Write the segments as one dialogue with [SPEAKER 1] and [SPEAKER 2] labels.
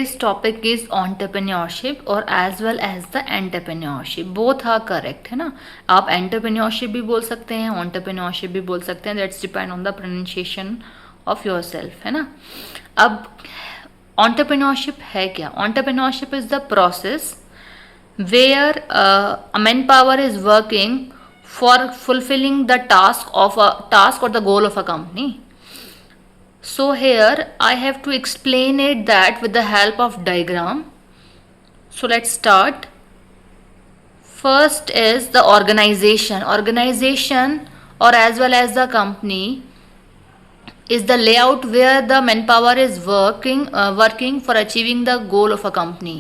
[SPEAKER 1] This topic is entrepreneurship और as well as the entrepreneurship. Both are correct, है ना. आप entrepreneurship भी बोल सकते हैं, entrepreneurship भी बोल सकते हैं. That's depend on the pronunciation of yourself, है ना. अब entrepreneurship है क्या? Entrepreneurship is the process where a manpower is working for fulfilling the task or the goal of a company. So here I have to explain it that with the help of diagram. So let's start. First is the organization. Organization or as well as the company is the layout where the manpower is working for achieving the goal of a company.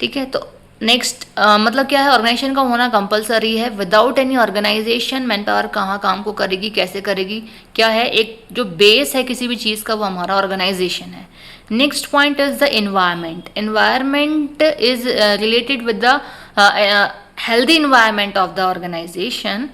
[SPEAKER 1] ठीक है. तो next मतलब क्या है, organisation का होना compulsory है. Without any organization man power कहाँ काम को करेगी, कैसे करेगी, क्या है, एक जो बेस है किसी भी चीज़ का वो हमारा ऑर्गेनाइजेशन है. Next point is the environment. Environment is related with the healthy environment of the organization.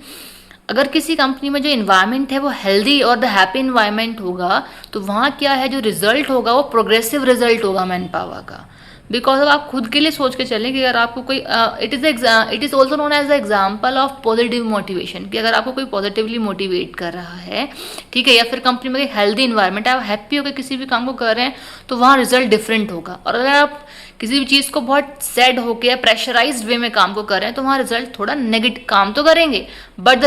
[SPEAKER 1] अगर किसी कंपनी में जो इन्वायरमेंट है वो हेल्दी और द हैप्पी इन्वायरमेंट होगा तो वहाँ क्या है, जो रिजल्ट होगा वो प्रोग्रेसिव रिजल्ट होगा मैन पावर का. बिकॉज अब आप खुद के लिए सोच के चलें कि अगर आपको कोई it is also known as the example of positive motivation, कि अगर आपको कोई पॉजिटिवली मोटिवेट कर रहा है, ठीक है, या फिर कंपनी में हेल्दी इन्वायरमेंट है, आप हैप्पी होकर किसी भी काम को कर रहे हैं तो वहाँ रिजल्ट डिफरेंट होगा. और अगर आप किसी भी चीज़ को बहुत सैड होकर या प्रेशराइज्ड वे में काम को कर रहे हैं तो वहाँ रिजल्ट थोड़ा नेगेटिव, काम तो करेंगे but the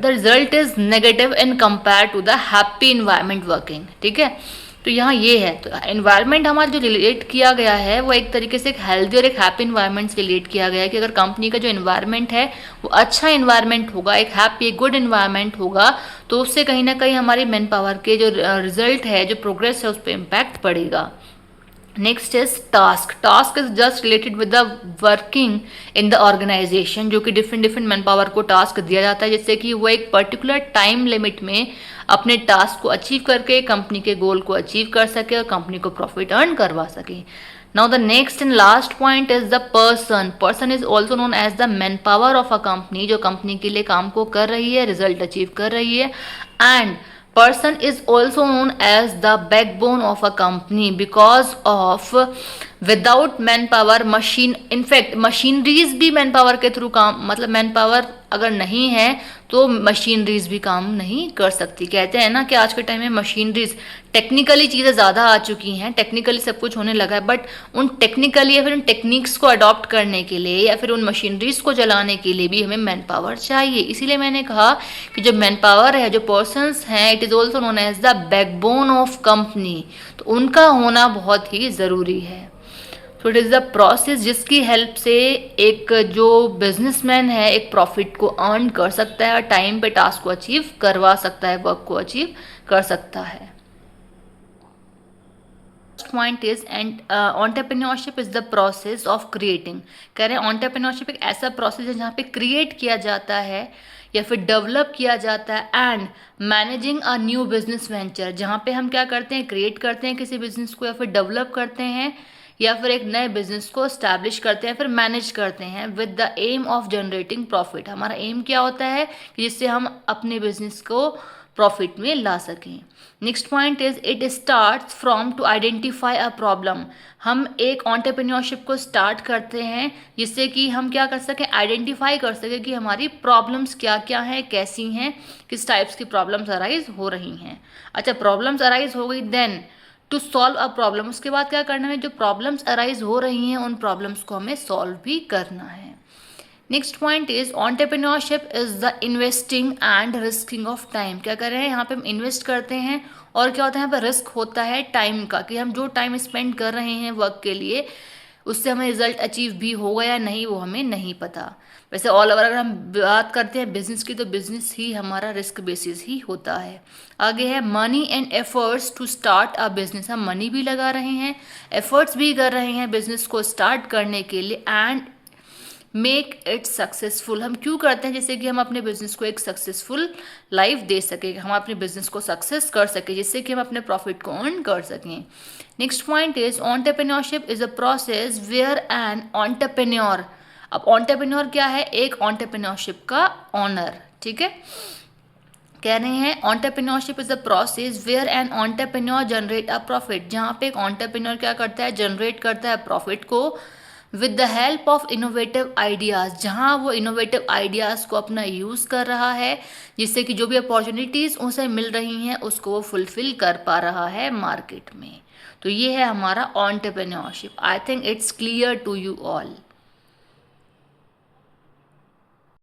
[SPEAKER 1] result is negative in compare to the happy environment working. ठीक है. तो यहाँ ये है, तो एनवायरनमेंट हमारा जो रिलेट किया गया है वो एक तरीके से एक हेल्दी और एक हैप्पी इन्वायरमेंट से रिलेट किया गया है कि अगर कंपनी का जो एनवायरनमेंट है वो अच्छा इन्वायरमेंट होगा, एक हैप्पी एक गुड इन्वायरमेंट होगा, तो उससे कहीं ना कहीं हमारी मैन पावर के जो रिजल्ट है, जो प्रोग्रेस है, उस पर इम्पैक्ट पड़ेगा. Next is task. Task is just related with the working in the organization, जो कि डिफरेंट मैन पावर को टास्क दिया जाता है जिससे कि वो एक पर्टिकुलर टाइम लिमिट में अपने टास्क को अचीव करके कंपनी के गोल को अचीव कर सके और कंपनी को प्रॉफिट अर्न करवा सके. Now the next and last point is the person. Person is also known as the man power of a company, जो कंपनी के लिए काम को कर रही है, रिजल्ट अचीव कर रही है. And person is also known as the backbone of a company because of without manpower machine, in fact machineries भी manpower के थ्रू काम, मतलब manpower अगर नहीं है तो मशीनरीज भी काम नहीं कर सकती. कहते हैं ना कि आज के टाइम में मशीनरीज टेक्निकली चीज़ें ज़्यादा आ चुकी हैं, टेक्निकली सब कुछ होने लगा है, बट उन टेक्निकली या फिर उन टेक्निक्स को अडॉप्ट करने के लिए या फिर उन मशीनरीज को चलाने के लिए भी हमें मैन पावर चाहिए. इसीलिए मैंने कहा कि जो मैन पावर है, जो पर्सनस हैं, it is also known as the backbone of company, तो उनका होना बहुत ही ज़रूरी है. So it is the process जिसकी हेल्प से एक जो बिजनेसमैन है एक प्रॉफिट को अर्न कर सकता है और टाइम पे टास्क को अचीव करवा सकता है, वर्क को अचीव कर सकता है. Point is and entrepreneurship is the process of creating. कह रहे हैं एंटरप्रेन्योरशिप एक ऐसा प्रोसेस है जहाँ पे क्रिएट किया जाता है या फिर डेवलप किया जाता है and managing a new business venture, जहाँ पे हम क्या करते हैं, क्रिएट करते हैं किसी बिजनेस को या फिर डेवलप करते हैं या फिर एक नए बिजनेस को स्टैब्लिश करते हैं, फिर मैनेज करते हैं with the aim of generating profit. हमारा एम क्या होता है कि जिससे हम अपने बिजनेस को प्रॉफिट में ला सकें. Next point is it starts from to identify a problem. हम एक एंटरप्रेन्योरशिप को स्टार्ट करते हैं जिससे कि हम क्या कर सकें, आइडेंटिफाई कर सकें कि हमारी प्रॉब्लम्स क्या क्या हैं, कैसी हैं, किस टाइप्स की प्रॉब्लम्स अराइज हो रही हैं. अच्छा, प्रॉब्लम्स अराइज हो गई, then to solve a problem. उसके बाद क्या करना है, जो प्रॉब्लम्स अराइज हो रही हैं उन प्रॉब्लम्स को हमें सॉल्व भी करना है. Next point is entrepreneurship is the investing and risking of time. क्या कर रहे हैं, यहाँ पे हम इन्वेस्ट करते हैं और क्या होता है, यहाँ पे रिस्क होता है टाइम का, कि हम जो टाइम स्पेंड कर रहे हैं वर्क के लिए उससे हमें रिजल्ट अचीव भी होगा या नहीं वो हमें नहीं पता. वैसे ऑल ओवर अगर हम बात करते हैं बिजनेस की तो बिजनेस ही हमारा रिस्क बेसिस ही होता है. आगे है money and efforts to start a business. हम मनी भी लगा रहे हैं, एफर्ट्स भी कर रहे हैं बिजनेस को स्टार्ट करने के लिए एंड मेक इट सक्सेसफुल. हम क्यों करते हैं, जैसे कि हम अपने बिजनेस को एक सक्सेसफुल लाइफ दे सकें, हम अपने बिजनेस को सक्सेस कर सकें जिससे कि हम अपने प्रॉफिट को अर्न कर सकें. Next point is entrepreneurship is a process where an entrepreneur. अब एंटरप्रेन्योर क्या है, एक एंटरप्रेन्योरशिप का ऑनर. ठीक है. कह रहे हैं entrepreneurship is a process where an entrepreneur generate a profit, जहाँ पे एक एंटरप्रेन्योर क्या करता है, जनरेट करता है प्रॉफिट को with the help of innovative ideas, जहाँ वो इनोवेटिव आइडियाज़ को अपना यूज़ कर रहा है, जिससे कि जो भी अपॉर्चुनिटीज़ उसे मिल रही हैं उसको वो फुलफिल कर पा रहा है मार्केट में। तो ये है हमारा entrepreneurship. I think it's clear to you all.